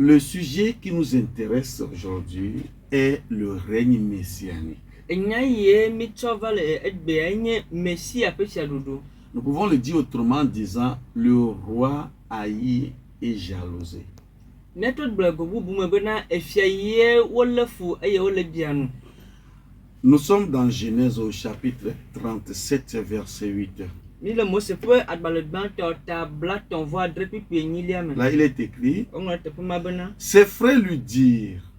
Le sujet qui nous intéresse aujourd'hui est le règne messianique. Nous pouvons le dire autrement en disant le roi haï et jalousé. Nous sommes dans Genèse au chapitre 37, verset 8. Là, il est écrit, ses frères lui dirent,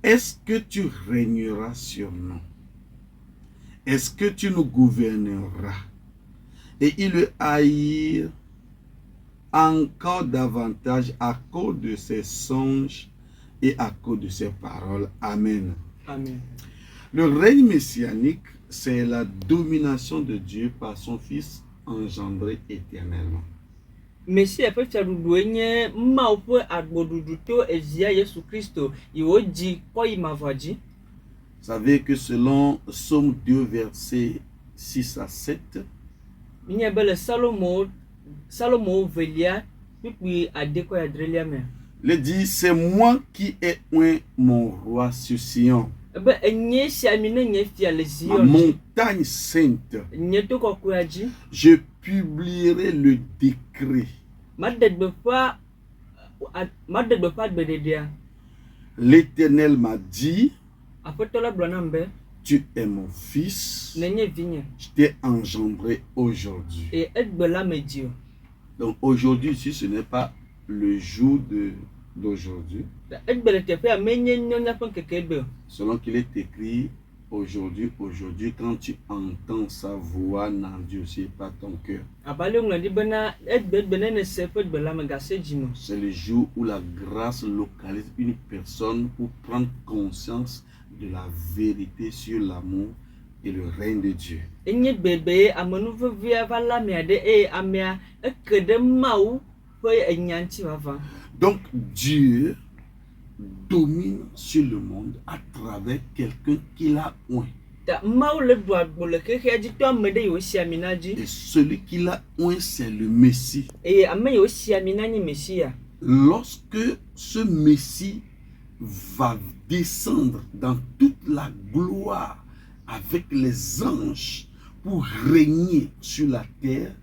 est-ce que tu régneras sur nous? Est-ce que tu nous gouverneras? Et ils le haïrent encore davantage à cause de ses songes et à cause de ses paroles. Amen. Amen. Le règne messianique, c'est la domination de Dieu par son Fils engendré éternellement. Vous savez que selon Psaume 2, versets 6 à 7, il dit, c'est moi qui ai oint mon roi sur Sion, ma montagne sainte. Je publierai le décret. L'Éternel m'a dit, tu es mon fils, je t'ai engendré aujourd'hui. Donc aujourd'hui, ici, ce n'est pas le jour d'aujourd'hui. Selon qu'il est écrit, aujourd'hui, quand tu entends sa voix, n'endurcis pas ton cœur. C'est le jour où la grâce localise une personne pour prendre conscience de la vérité sur l'amour et le règne de Dieu. Donc Dieu domine sur le monde à travers quelqu'un qu'il a oint. Et celui qu'il a oint, c'est le Messie. Lorsque ce Messie va descendre dans toute la gloire avec les anges pour régner sur la terre,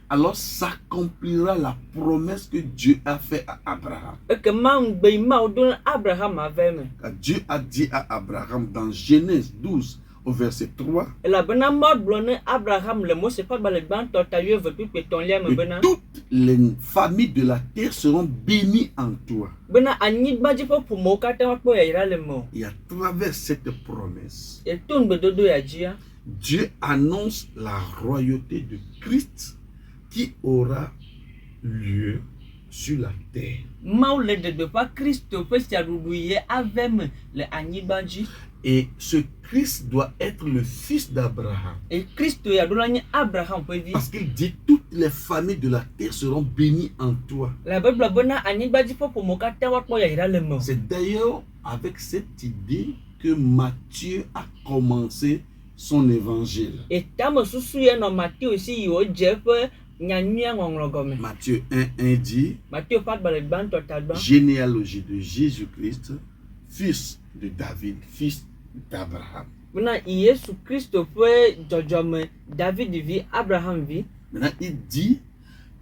alors s'accomplira la promesse que Dieu a faite à Abraham. Dieu a dit à Abraham dans Genèse 12 au verset 3 que toutes les familles de la terre seront bénies en toi. Et à travers cette promesse, Dieu annonce la royauté de Christ qui aura lieu sur la terre. Et ce Christ doit être le fils d'Abraham. Parce qu'il dit toutes les familles de la terre seront bénies en toi. C'est d'ailleurs avec cette idée que Matthieu a commencé son évangile. Matthieu 1 dit, généalogie de Jésus-Christ, fils de David, fils d'Abraham. Maintenant, il dit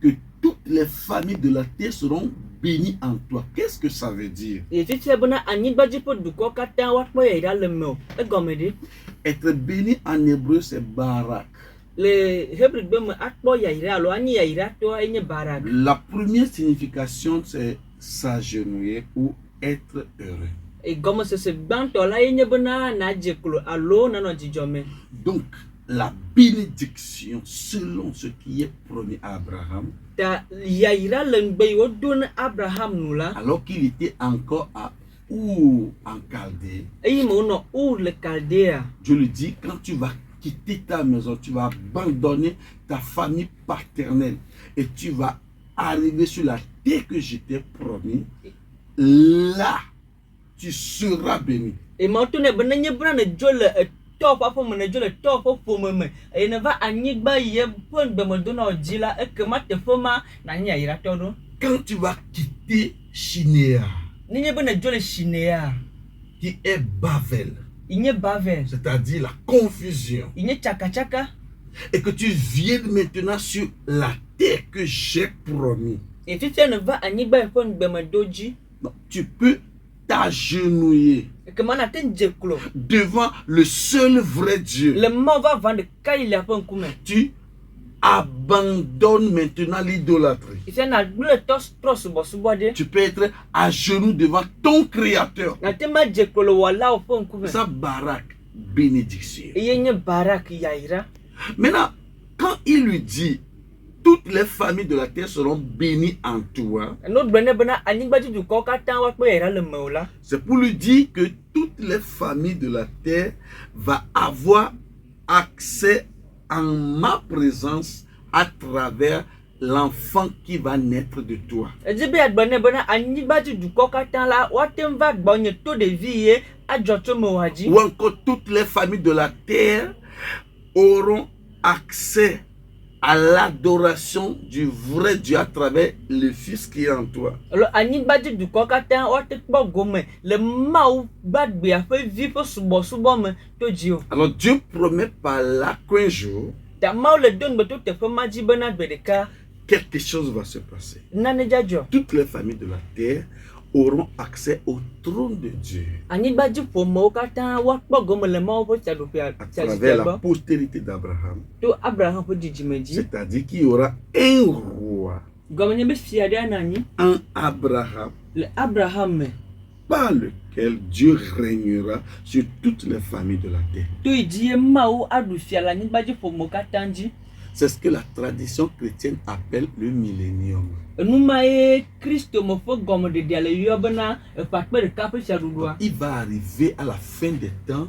que toutes les familles de la terre seront bénies en toi. Qu'est-ce que ça veut dire? Être béni en hébreu, c'est barak. La première signification, c'est s'agenouiller ou être heureux. Donc, la bénédiction, selon ce qui est promis à Abraham, alors qu'il était encore à Our en Chaldée, je lui dis, quand tu vas quitter ta maison, tu vas abandonner ta famille paternelle et tu vas arriver sur la terre que je t'ai promis, là tu seras béni. top afo me ne dzo le top fo me e ne va anyigba ye po gbemedo na odzi la e ke ma teƒe ma na nya yira tɔ do. Quand tu vas quitter Shinéa, qui est Bavel, c'est-à-dire c'est-à-dire la confusion, et que tu viennes maintenant sur la terre que j'ai promis, tu peux t'agenouiller devant le seul vrai Dieu. Tu abandonne maintenant l'idolâtrie. Tu peux être à genoux devant ton créateur. Ça barak bénédiction. Maintenant, quand il lui dit toutes les familles de la terre seront bénies en toi, c'est pour lui dire que toutes les familles de la terre vont avoir accès en ma présence à travers l'enfant qui va naître de toi. Ou encore toutes les familles de la terre auront accès à l'adoration du vrai Dieu à travers le Fils qui est en toi. Alors Dieu promet par là qu'un jour, quelque chose va se passer. Toutes les familles de la terre auront accès au trône de Dieu à travers la postérité d'Abraham. C'est-à-dire qu'il y aura un roi, un Abraham, par lequel Dieu régnera sur toutes les familles de la terre. C'est ce que la tradition chrétienne appelle le millénium. Il va arriver à la fin des temps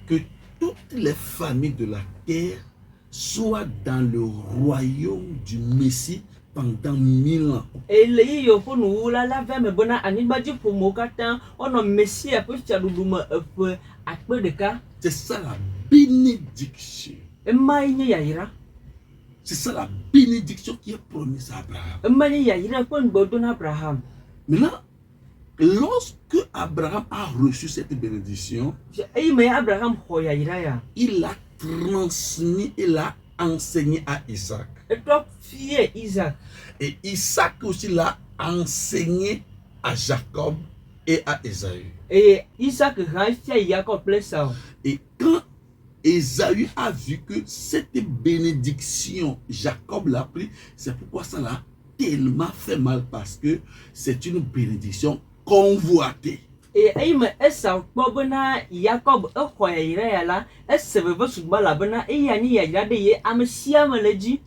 que toutes les familles de la terre soient dans le royaume du Messie pendant 1000 ans. C'est ça la bénédiction. C'est ça la bénédiction qui est promise à Abraham. Maintenant, lorsque Abraham a reçu cette bénédiction, il a transmis et l'a enseigné à Isaac. Et Isaac aussi l'a enseigné à Jacob et à Ésaü. Et quand Ésaü a vu que cette bénédiction, Jacob l'a pris, c'est pourquoi ça l'a tellement fait mal, parce que c'est une bénédiction convoitée.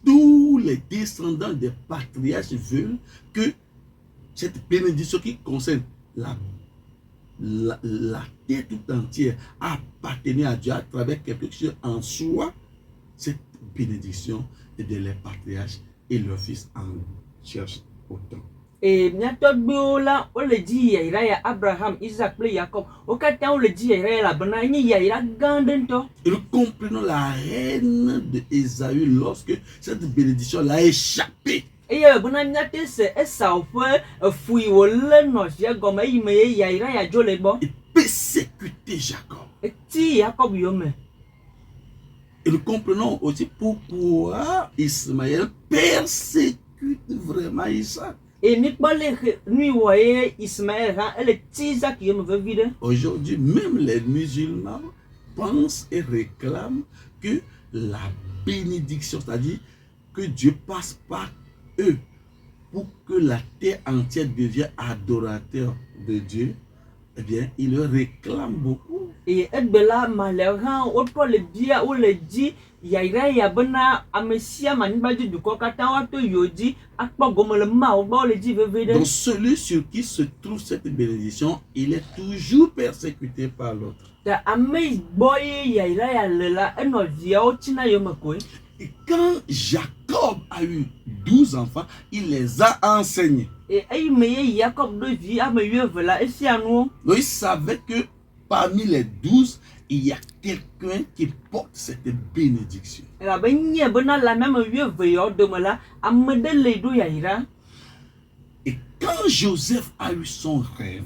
Tous les descendants des patriarches veulent que cette bénédiction qui concerne la terre tout entière appartenait à Dieu à travers quelque chose en soi. Cette bénédiction est de les patriarches et leurs fils en cherchent autant. Et nous comprenons la haine de Ésaü lorsque cette bénédiction l'a échappé. Il persécutait Jacob. Et nous comprenons aussi pourquoi Ismaël persécute vraiment Isaac. Aujourd'hui, même les musulmans pensent et réclament que la bénédiction, c'est-à-dire que Dieu passe par eux pour que la terre entière devienne adorateur de Dieu, eh bien, ils le réclament beaucoup. Et donc celui sur qui se trouve cette bénédiction, il est toujours persécuté par l'autre. Et quand Jacob a eu 12 enfants, il les a enseignés. Donc il savait que parmi les 12, il y a quelqu'un qui porte cette bénédiction. Et quand Joseph a eu son rêve,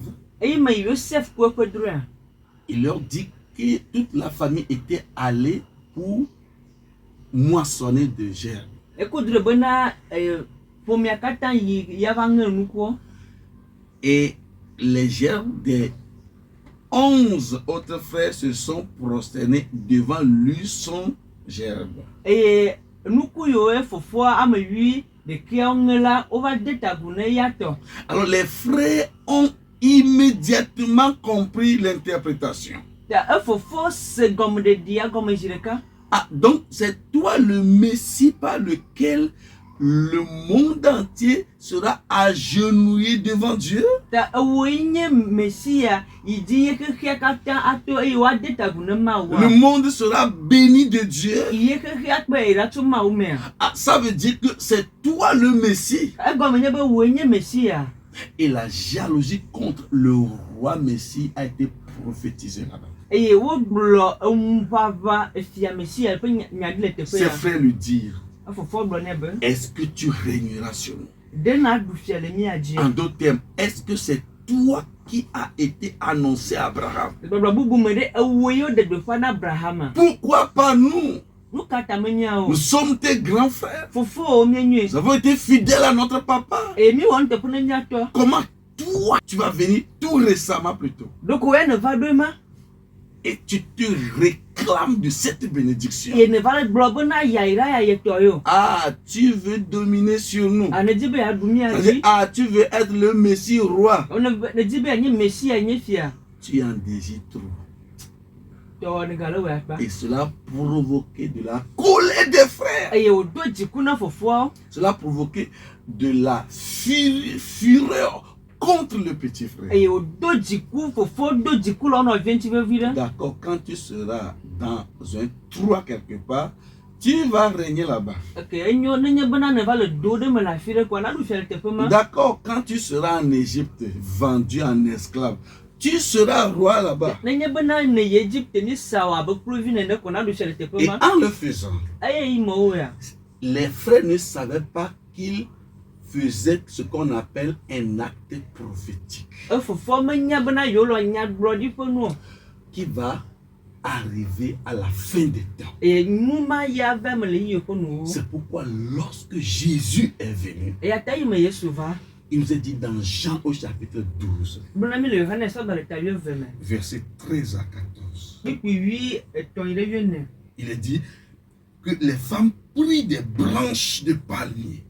il leur dit que toute la famille était allée pour moissonner de gerbes. Et les gerbes des 11 autres frères se sont prosternés devant lui, son gerbe. Alors les frères ont immédiatement compris l'interprétation. Ah, donc c'est toi le Messie par lequel le monde entier sera agenouillé devant Dieu. Le monde sera béni de Dieu. Ah, ça veut dire que c'est toi le Messie. Et la jalousie contre le roi Messie a été prophétisée là-bas. Ses frères lui dirent, est-ce que tu régneras sur nous? En d'autres termes, est-ce que c'est toi qui as été annoncé à Abraham? Pourquoi pas nous? Nous sommes tes grands frères. Nous avons été fidèles à notre papa. Comment toi, tu vas venir tout récemment plutôt? Et tu te réclames de cette bénédiction. Ah, tu veux dominer sur nous. Ah, tu veux être le Messie roi. Tu en désires trop. Et cela a provoqué de la colère des frères. Cela a provoqué de la fureur contre le petit frère. D'accord, quand tu seras dans un trou quelque part, tu vas régner là-bas. D'accord, quand tu seras en Égypte, vendu en esclave, tu seras roi là-bas. Et en le faisant, les frères ne savaient pas qu'ils faisaient ce qu'on appelle un acte prophétique qui va arriver à la fin des temps. C'est pourquoi lorsque Jésus est venu, il nous est dit dans Jean au chapitre 12, versets 13 à 14. Il est dit que les femmes prirent des branches de palmier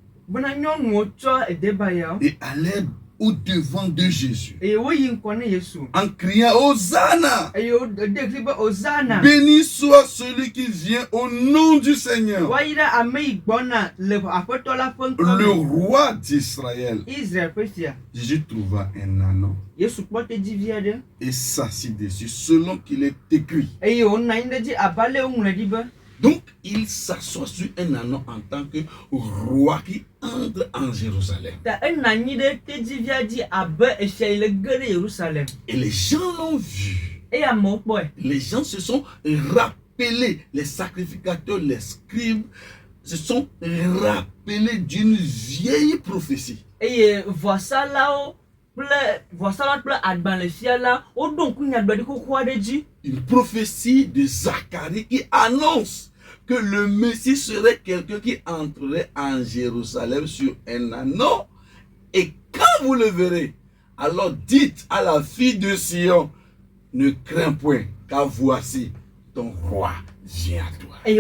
et allèrent au devant de Jésus en criant Hosanna, béni soit celui qui vient au nom du Seigneur, le roi d'Israël. Jésus trouva un ânon et s'assit dessus selon qu'il est écrit. Donc, il s'assoit sur un ânon en tant que roi qui entre en Jérusalem. Et les gens l'ont vu. Les gens se sont rappelés, les sacrificateurs, les scribes, se sont rappelés d'une vieille prophétie. Une prophétie de Zacharie qui annonce que le Messie serait quelqu'un qui entrerait en Jérusalem sur un ânon. Et quand vous le verrez, alors dites à la fille de Sion, ne crains point, car voici ton roi vient à toi. Et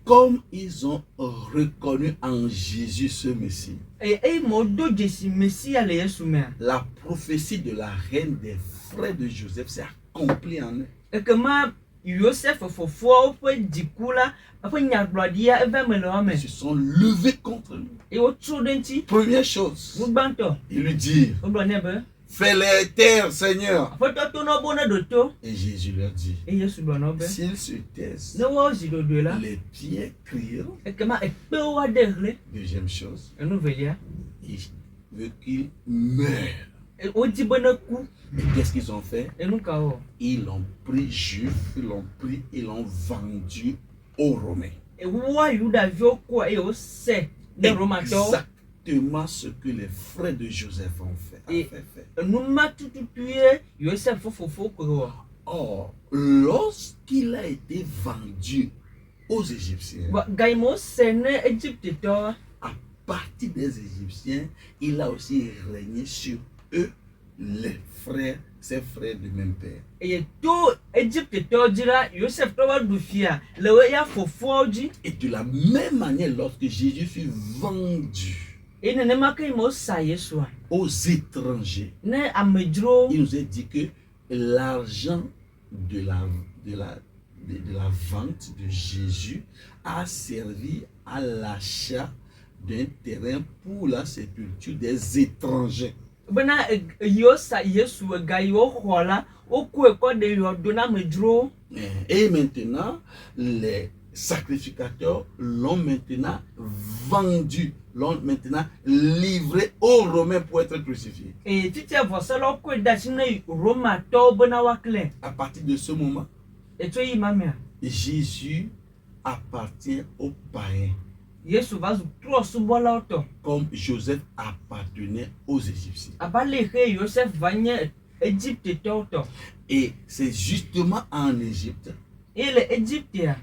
comme ils ont reconnu en Jésus ce Messie, la prophétie de la reine des frères de Joseph s'est accomplie en eux. Ils se sont levés contre lui. Première chose, il lui dit, fais-les taire, Seigneur. Et Jésus leur dit, s'ils se taisent, les pierres crieront. Deuxième chose, il veut qu'ils meurent. Et qu'est-ce qu'ils ont fait? Ils l'ont pris juif, ils l'ont pris et l'ont vendu aux Romains. Exactement ce que les frères de Joseph ont fait. Or, lorsqu'il a été vendu aux Égyptiens, à partir des Égyptiens, il a aussi régné sur eux, les frères, ses frères du même père. Et de la même manière, lorsque Jésus fut vendu aux étrangers, il nous a dit que l'argent de la vente de Jésus a servi à l'achat d'un terrain pour la sépulture des étrangers. Et maintenant, les sacrificateurs l'ont maintenant vendu, l'ont maintenant livré aux Romains pour être crucifiés. À partir de ce moment, Jésus appartient aux païens. Comme Joseph appartenait aux Égyptiens. Et c'est justement en Égypte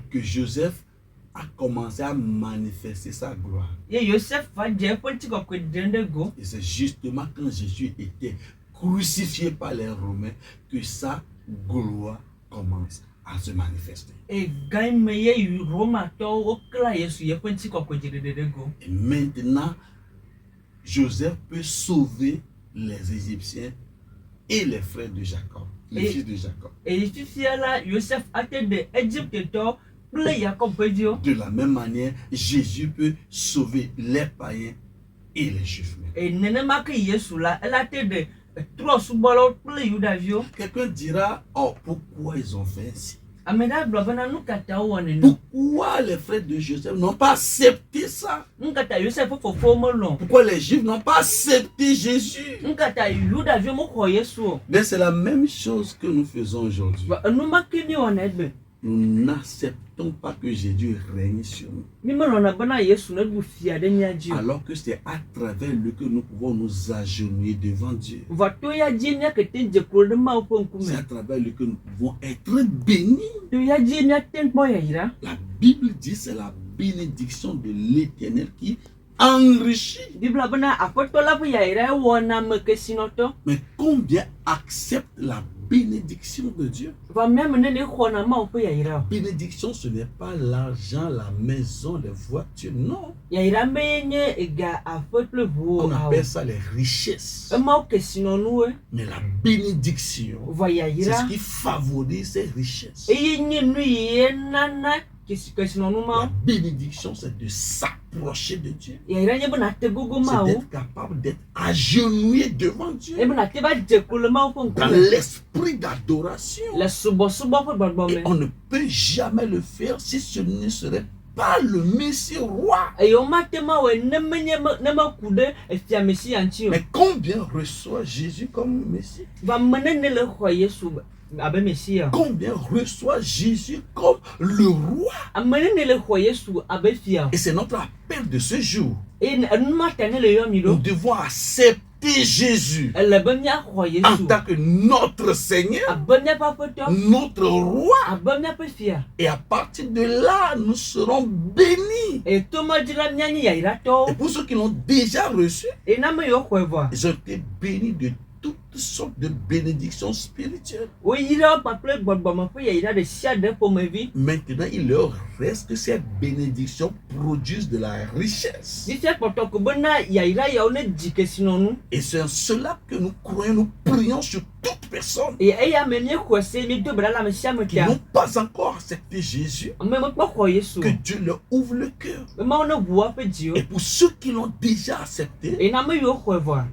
que Joseph a commencé à manifester sa gloire. Et c'est justement quand Jésus était crucifié par les Romains que sa gloire commence à se manifester. Et maintenant, Joseph peut sauver les Égyptiens et les frères de Jacob, les fils de Jacob. De la même manière, Jésus peut sauver les païens et les juifs. Quelqu'un dira, oh, pourquoi ils ont fait ainsi? Pourquoi les frères de Joseph n'ont pas accepté ça? Pourquoi les Juifs n'ont pas accepté Jésus? Mais c'est la même chose que nous faisons aujourd'hui. Nous n'acceptons pas que Jésus règne sur nous. Alors que c'est à travers lui que nous pouvons nous agenouiller devant Dieu. C'est à travers lui que nous pouvons être bénis. La Bible dit c'est la bénédiction de l'Éternel qui enrichit. Mais combien acceptent la bénédiction de Dieu? Bénédiction, ce n'est pas l'argent, la maison, les voitures, non. On appelle ça les richesses. Mais la bénédiction, c'est ce qui favorise ces richesses. La bénédiction, c'est de s'approcher de Dieu. C'est d'être capable d'être agenouillé devant Dieu. Dans l'esprit d'adoration. Et on ne peut jamais le faire si ce ne serait pas le Messie roi. Mais combien reçoit Jésus comme Messie? Combien reçoit Jésus comme le roi? Et c'est notre appel de ce jour. Nous devons accepter Jésus en tant que notre Seigneur, notre roi. Et à partir de là, nous serons bénis. Et pour ceux qui l'ont déjà reçu, ils ont été bénis de toutes sortes de bénédictions spirituelles. Maintenant, il leur reste que ces bénédictions produisent de la richesse. Et c'est en cela que nous croyons, nous prions sur toute personne qui n'ont pas encore accepté Jésus, que Dieu leur ouvre le cœur. Et pour ceux qui l'ont déjà accepté,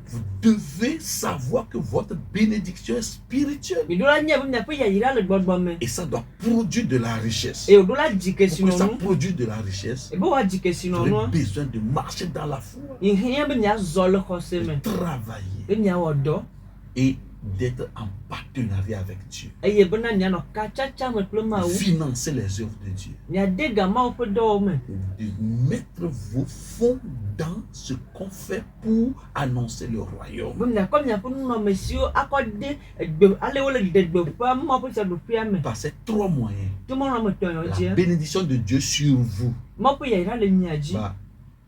vous devez savoir que votre bénédiction est spirituelle. Midola nya bim na pe ya yira le gbogbo me. Et ça doit produire de la richesse. E odola dike Pour que sino ça no. produise de la richesse, E bo wa dike vous sino no. avez besoin de marcher dans la foi, Ihia be nya zolo kose me. de travailler Be nya wodo. et d'être en partenariat avec Dieu. Eye be na nya no ka chacha me ploma wu. Financer les œuvres de Dieu. Nya de gama o pe do me. De mettre vos fonds dans ce qu'on fait pour annoncer le royaume. Bim na kom nya pu no mesio akode egbe ale wole de gbe pa mo po se do pia me. Par ces trois moyens, To mo na me to yo la je. bénédiction de Dieu sur vous Mo pe ya yira le nya ji. va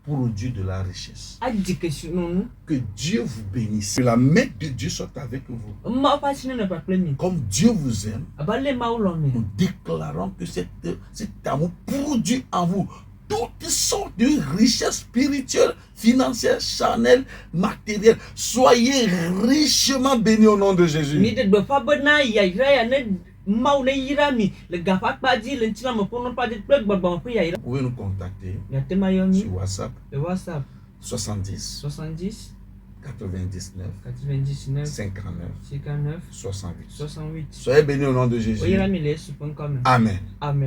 produire de la richesse. A dike sino no. Que Dieu vous bénisse. Que la main de Dieu soit avec vous. Mo pa sino na pa plemi. Comme Dieu vous aime, Abale ma ulo me. nous déclarons que cet amour produit en vous toutes sortes de richesses spirituelles, financières, charnelles, matérielles. Soyez richement bénis au nom de Jésus. Mi de gbe fa be na ya yira ya ne mau ne yira mi le gafa pa di le ntina mo pono pa di pe gbogbo pe ya yira. Vous pouvez nous contacter Ya te ma yo mi. sur WhatsApp Le WhatsApp 70 70 99 99 59 59 68. 68. Soyez bénis au nom de O Jésus. yira mi le su pon comme. Amen. Amen.